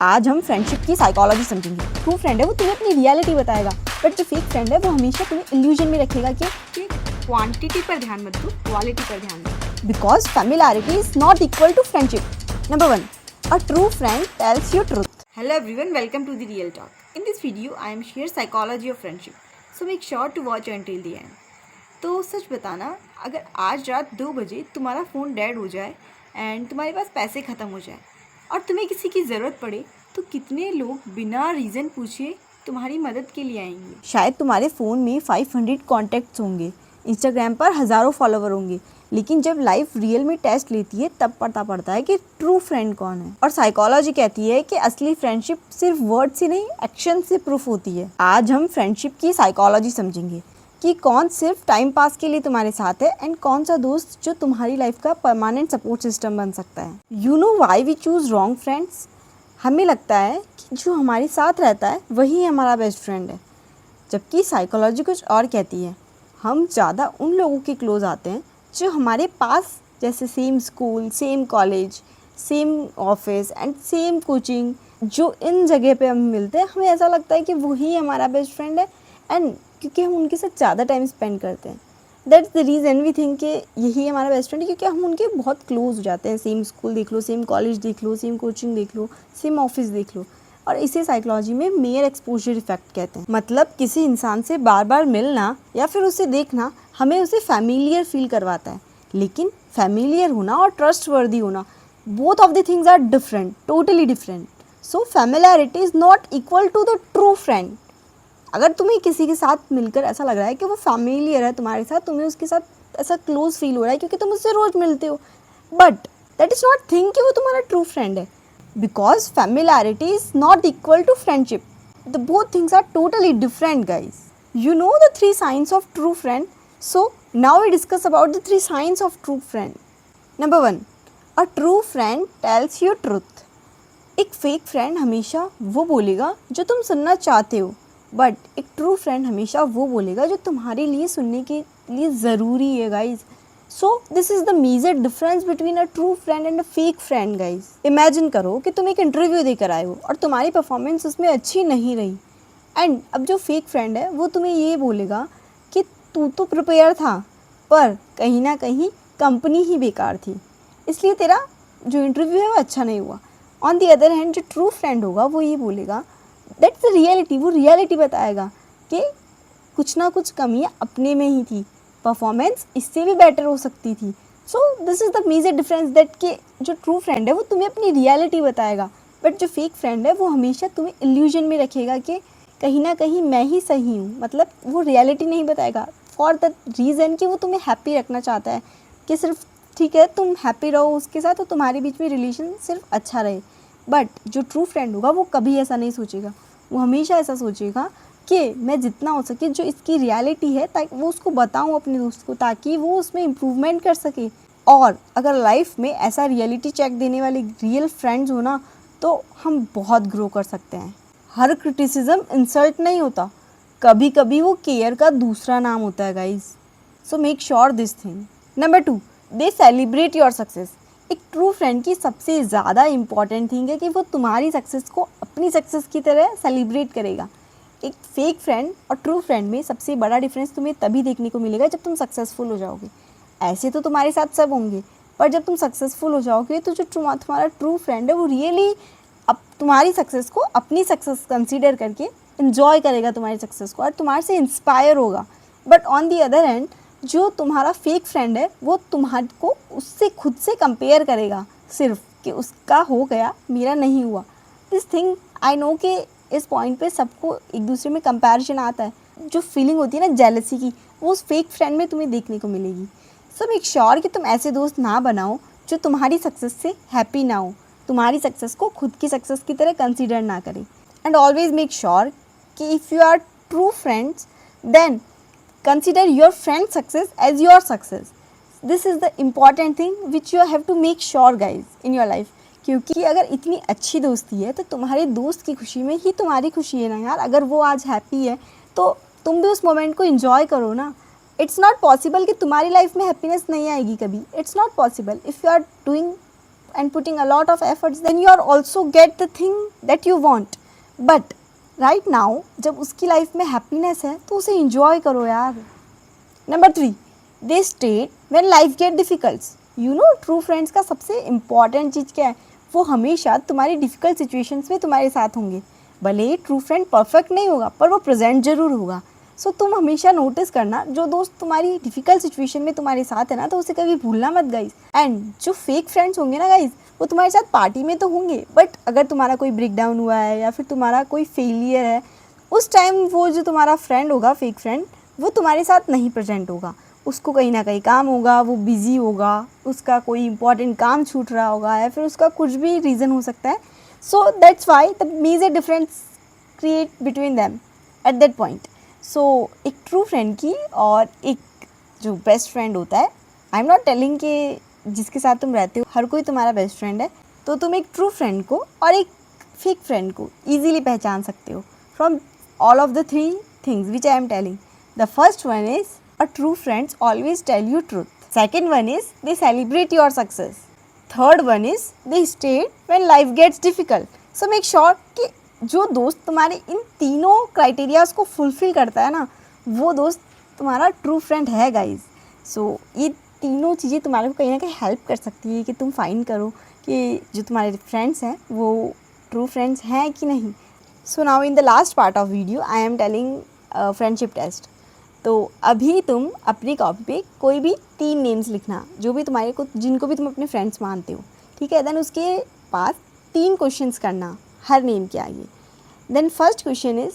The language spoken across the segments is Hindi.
आज हम फ्रेंडशिप की साइकोलॉजी समझेंगे। ट्रू फ्रेंड है वो तुम्हें अपनी रियलिटी बताएगा, बट जो फेक फ्रेंड है वो हमेशा तुम्हें इल्यूजन में रखेगा कि क्वांटिटी पर ध्यान मत दो, क्वालिटी पर ध्यान दो। Because familiarity is not equal to friendship. Number 1, a true friend tells you truth. Hello everyone, welcome to the Real Talk. In this video, I am share psychology of friendship. So make sure to watch until the end. तो सच बताना, अगर आज रात 2 बजे तुम्हारा फ़ोन डेड हो जाए एंड तुम्हारे पास पैसे ख़त्म हो जाए और तुम्हें किसी की ज़रूरत पड़े, तो कितने लोग बिना रीज़न पूछे तुम्हारी मदद के लिए आएंगे। शायद तुम्हारे फ़ोन में 500 कॉन्टैक्ट्स होंगे, इंस्टाग्राम पर हज़ारों फॉलोवर होंगे, लेकिन जब लाइफ रियल में टेस्ट लेती है तब पता पड़ता है कि ट्रू फ्रेंड कौन है। और साइकोलॉजी कहती है कि असली फ्रेंडशिप सिर्फ वर्ड से नहीं, एक्शन से प्रूफ होती है। आज हम फ्रेंडशिप की साइकोलॉजी समझेंगे कि कौन सिर्फ टाइम पास के लिए तुम्हारे साथ है एंड कौन सा दोस्त जो तुम्हारी लाइफ का परमानेंट सपोर्ट सिस्टम बन सकता है। You know why we choose wrong friends? हमें लगता है कि जो हमारे साथ रहता है वही हमारा बेस्ट फ्रेंड है, जबकि साइकोलॉजी कुछ और कहती है। हम ज़्यादा उन लोगों के क्लोज आते हैं जो हमारे पास, जैसे same school, same college, same office and same coaching, जो इन जगह पे हम मिलते हैं, हमें ऐसा लगता है कि वही हमारा बेस्ट फ्रेंड है। एंड क्योंकि हम उनके साथ ज़्यादा टाइम स्पेंड करते हैं, that's the reason we think कि यही हमारा बेस्ट फ्रेंड है, क्योंकि हम उनके बहुत क्लोज हो जाते हैं। सेम स्कूल देख लो, सेम कॉलेज देख लो, सेम कोचिंग देख लो, सेम ऑफिस देख लो। और इसे साइकोलॉजी में मेयर एक्सपोजर इफेक्ट कहते हैं। मतलब किसी इंसान से बार बार मिलना या फिर उसे देखना हमें उसे फैमिलियर फील करवाता है, लेकिन फैमिलियर होना और ट्रस्ट वर्दी होना, both of the things are different, totally different. So familiarity is not equal to the true friend. अगर तुम्हें किसी के साथ मिलकर ऐसा लग रहा है कि वो फैमिलियर है तुम्हारे साथ, तुम्हें उसके साथ ऐसा क्लोज फील हो रहा है क्योंकि तुम उससे रोज़ मिलते हो, but that is not think कि वो तुम्हारा ट्रू फ्रेंड है, because familiarity is not equal to friendship. The both things are totally different guys. You know the 3 signs of true friend, so now we discuss about the 3 signs of true friend. Number 1, a true friend tells you truth. एक फेक फ्रेंड हमेशा वो बोलेगा जो तुम सुनना चाहते हो, बट एक ट्रू फ्रेंड हमेशा वो बोलेगा जो तुम्हारे लिए सुनने के लिए ज़रूरी है guys. So this is the major difference between a true friend and a fake friend guys. Imagine करो कि तुम एक इंटरव्यू देकर आए हो और तुम्हारी परफॉर्मेंस उसमें अच्छी नहीं रही, एंड अब जो फेक फ्रेंड है वो तुम्हें ये बोलेगा कि तू तो प्रिपेयर था, पर कहीं ना कहीं कंपनी ही बेकार थी, इसलिए तेरा जो इंटरव्यू है वो अच्छा नहीं हुआ। ऑन दी अदर हैंड जो ट्रू फ्रेंड होगा वो ये बोलेगा, दैट्स द रियलिटी, वो रियलिटी बताएगा कि कुछ ना कुछ कमियाँ अपने में ही थी, परफॉर्मेंस इससे भी बेटर हो सकती थी। So this is the major difference, that कि जो ट्रू फ्रेंड है वो तुम्हें अपनी रियलिटी बताएगा, बट जो फेक फ्रेंड है वो हमेशा तुम्हें इल्यूजन में रखेगा कि कहीं ना कहीं मैं ही सही हूँ। मतलब वो रियलिटी नहीं बताएगा फॉर द रीज़न कि वो तुम्हें हैप्पी रखना चाहता है, कि सिर्फ ठीक है तुम हैप्पी रहो उसके साथ, तो तुम्हारे बीच में रिलेशन सिर्फ अच्छा रहे। बट जो ट्रू फ्रेंड होगा वो कभी ऐसा नहीं सोचेगा, वो हमेशा ऐसा सोचेगा कि मैं जितना हो सके जो इसकी रियलिटी है ताकि वो उसको बताऊं अपने दोस्त को, ताकि वो उसमें इम्प्रूवमेंट कर सके। और अगर लाइफ में ऐसा रियलिटी चेक देने वाले रियल फ्रेंड्स हो ना, तो हम बहुत ग्रो कर सकते हैं। हर क्रिटिसिज्म इंसल्ट नहीं होता, कभी कभी वो केयर का दूसरा नाम होता है guys. So make sure this thing. Number 2, they celebrate your success. एक ट्रू फ्रेंड की सबसे ज़्यादा इम्पॉर्टेंट थिंग है कि वो तुम्हारी सक्सेस को अपनी सक्सेस की तरह सेलिब्रेट करेगा। एक फेक फ्रेंड और ट्रू फ्रेंड में सबसे बड़ा डिफरेंस तुम्हें तभी देखने को मिलेगा जब तुम सक्सेसफुल हो जाओगे। ऐसे तो तुम्हारे साथ सब होंगे, पर जब तुम सक्सेसफुल हो जाओगे तो जो तुम्हारा ट्रू फ्रेंड है वो रियली अब तुम्हारी सक्सेस को अपनी सक्सेस कंसीडर करके इन्जॉय करेगा तुम्हारी सक्सेस को और तुम्हारे से इंस्पायर होगा। But on the other hand जो तुम्हारा फेक फ्रेंड है वो तुम्हारे को उससे खुद से कंपेयर करेगा, सिर्फ कि उसका हो गया मेरा नहीं हुआ। दिस थिंग आई नो कि इस पॉइंट पे सबको एक दूसरे में कंपैरिजन आता है। जो फीलिंग होती है ना जेलसी की, वो उस फेक फ्रेंड में तुम्हें देखने को मिलेगी। सो मेक श्योर कि तुम ऐसे दोस्त ना बनाओ जो तुम्हारी सक्सेस से हैप्पी ना हो, तुम्हारी सक्सेस को खुद की सक्सेस की तरह कंसीडर ना करें। एंड ऑलवेज मेक श्योर कि if you are true friends then consider your friend's success as your success. This is the important thing which you have to make sure guys in your life. क्योंकि अगर इतनी अच्छी दोस्ती है तो तुम्हारे दोस्त की खुशी में ही तुम्हारी खुशी है ना यार। अगर वो आज हैप्पी है तो तुम भी उस मोमेंट को एंजॉय करो ना। इट्स नॉट पॉसिबल कि तुम्हारी लाइफ में हैप्पीनेस नहीं आएगी कभी, it's not possible. If you are doing and putting a lot of efforts, then you are also get the thing that you want. But right now जब उसकी लाइफ में हैप्पीनेस है तो उसे enjoy करो यार. Number 3, they state when life get difficult. You know true friends का सबसे इम्पॉर्टेंट चीज़ क्या है, वो हमेशा तुम्हारी डिफ़िकल्ट सिचुएशंस में तुम्हारे साथ होंगे. भले ही ट्रू फ्रेंड परफेक्ट नहीं होगा पर वो प्रेजेंट जरूर होगा. सो तुम हमेशा नोटिस करना, जो दोस्त तुम्हारी डिफ़िकल्ट सिचुएशन में तुम्हारे साथ है ना, तो उसे कभी भूलना मत गाइज. एंड जो फेक फ्रेंड्स होंगे ना गाइज, वो तुम्हारे साथ पार्टी में तो होंगे, बट अगर तुम्हारा कोई ब्रेक डाउन हुआ है या फिर तुम्हारा कोई फेलियर है, उस टाइम वो जो तुम्हारा फ्रेंड होगा, फेक फ्रेंड, वो तुम्हारे साथ नहीं प्रेजेंट होगा. उसको कहीं ना कहीं काम होगा, वो बिज़ी होगा, उसका कोई इंपॉर्टेंट काम छूट रहा होगा या फिर उसका कुछ भी रीज़न हो सकता है. So that's why the major difference create between them at that point. So एक ट्रू फ्रेंड की और एक जो बेस्ट फ्रेंड होता है, आई एम नॉट टेलिंग कि जिसके साथ तुम रहते हो हर कोई तुम्हारा बेस्ट फ्रेंड है, तो तुम एक ट्रू फ्रेंड को और एक फेक फ्रेंड को ईजिली पहचान सकते हो from all of the 3 things which I am telling. The first one is a true friends always tell you truth. Second one is they celebrate your success. Third one is they stay when life gets difficult. So make sure कि जो दोस्त तुम्हारे इन तीनों क्राइटेरियाज को फुलफिल करता है ना, वो दोस्त तुम्हारा ट्रू फ्रेंड है गाइज. सो ये तीनों चीज़ें तुम्हारे को कहीं ना कहीं हेल्प कर सकती है कि तुम फाइंड करो कि जो तुम्हारे फ्रेंड्स हैं वो ट्रू फ्रेंड्स हैं कि नहीं. So now in the last part of video I am telling friendship test. तो अभी तुम अपनी कॉपी पे कोई भी 3 नेम्स लिखना, जो भी तुम्हारे को, जिनको भी तुम अपने फ्रेंड्स मानते हो, ठीक है. देन उसके पास 3 क्वेश्चंस करना हर नेम के आगे. देन फर्स्ट क्वेश्चन इज़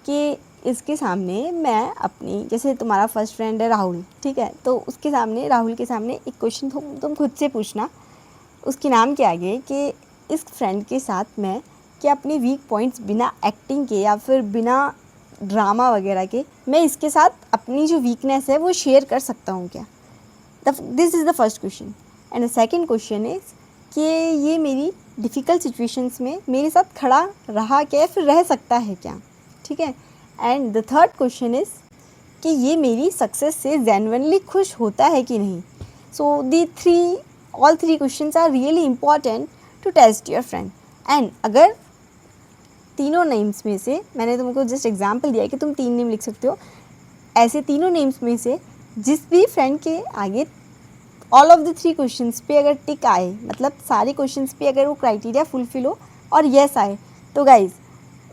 कि इसके सामने मैं अपनी, जैसे तुम्हारा फर्स्ट फ्रेंड है राहुल, ठीक है, तो उसके सामने, राहुल के सामने एक क्वेश्चन तुम खुद से पूछना उसके नाम के आगे कि इस फ्रेंड के साथ मैं क्या अपने वीक पॉइंट्स बिना एक्टिंग के या फिर बिना ड्रामा वगैरह के, मैं इसके साथ अपनी जो वीकनेस है वो शेयर कर सकता हूँ क्या. This is the first question. And the second question is कि ये मेरी डिफ़िकल्ट सिचुएशंस में मेरे साथ खड़ा रहा क्या, फिर रह सकता है क्या, ठीक है. And the third question is कि ये मेरी सक्सेस से जेन्युइनली खुश होता है कि नहीं. So all three questions are really important to test your friend. And अगर तीनों नेम्स में से, मैंने तुमको जस्ट एग्जांपल दिया है कि तुम 3 नेम लिख सकते हो, ऐसे तीनों नेम्स में से जिस भी फ्रेंड के आगे ऑल ऑफ द 3 क्वेश्चंस पे अगर टिक आए, मतलब सारे क्वेश्चंस पे अगर वो क्राइटेरिया फुलफिल हो और येस आए, तो गाइज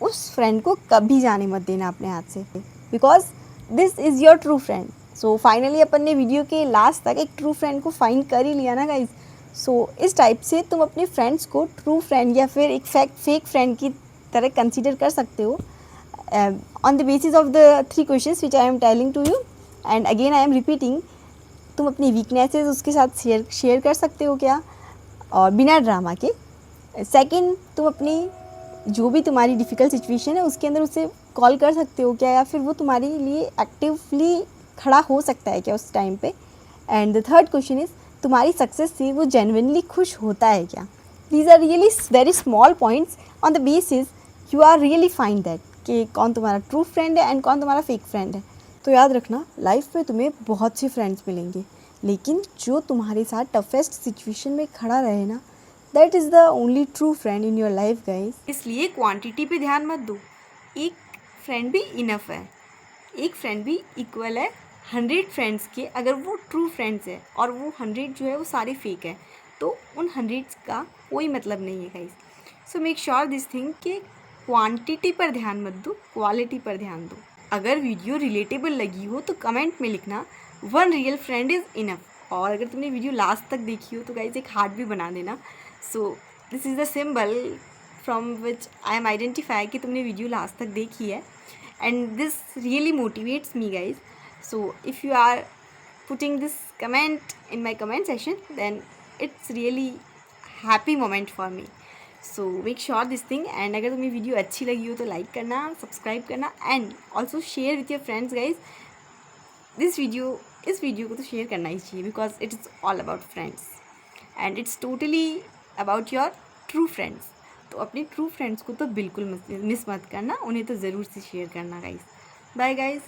उस फ्रेंड को कभी जाने मत देना अपने हाथ से, because this is your true friend. So finally अपन ने वीडियो के लास्ट तक एक ट्रू फ्रेंड को फाइंड कर ही लिया ना गाइज. सो इस टाइप से तुम अपने फ्रेंड्स को ट्रू फ्रेंड या फिर एक फेक फ्रेंड की तरह कंसीडर कर सकते हो on the basis of the 3 questions which I am telling to you. And again I am repeating, तुम अपनी वीकनेसेस उसके साथ शेयर कर सकते हो क्या, और बिना ड्रामा के. सेकंड, तुम अपनी जो भी तुम्हारी डिफ़िकल्ट सिचुएशन है उसके अंदर उसे कॉल कर सकते हो क्या, या फिर वो तुम्हारे लिए एक्टिवली खड़ा हो सकता है क्या उस टाइम पे. And the third question is तुम्हारी सक्सेस से वो जेन्युइनली खुश होता है क्या. These are really very small points on the basis you are really find that कि कौन तुम्हारा ट्रू फ्रेंड है एंड कौन तुम्हारा फेक फ्रेंड है. तो याद रखना, लाइफ में तुम्हें बहुत से फ्रेंड्स मिलेंगे, लेकिन जो तुम्हारे साथ टफेस्ट सिचुएशन में खड़ा रहे ना, that is the only true friend in your life guys. इसलिए क्वांटिटी पे ध्यान मत दो, एक फ्रेंड भी इनफ है, एक फ्रेंड भी इक्वल है 100 फ्रेंड्स के. अगर वो ट्रू फ्रेंड्स है और वो 100 जो है वो सारे फेक है, तो उन 100 का कोई मतलब नहीं है guys. So make sure this thing कि क्वांटिटी पर ध्यान मत दो, क्वालिटी पर ध्यान दो. अगर वीडियो रिलेटेबल लगी हो तो कमेंट में लिखना 1 रियल फ्रेंड इज़ इनफ. और अगर तुमने वीडियो लास्ट तक देखी हो तो गाइज एक हार्ट भी बना देना. So this is the symbol from which I am identify कि तुमने वीडियो लास्ट तक देखी है. And this really motivates me guys. So if you are putting this comment in my comment section, then it's really happy moment for me. So make sure this thing, and अगर तुम्हें वीडियो अच्छी लगी हो तो लाइक करना, सब्सक्राइब करना, and also share with your friends guys. इस वीडियो को तो शेयर करना ही चाहिए, because it is all about friends and it's totally about your true friends. तो अपने ट्रू फ्रेंड्स को तो बिल्कुल मिस मत करना, उन्हें तो ज़रूर से शेयर करना गाइज. Bye guys.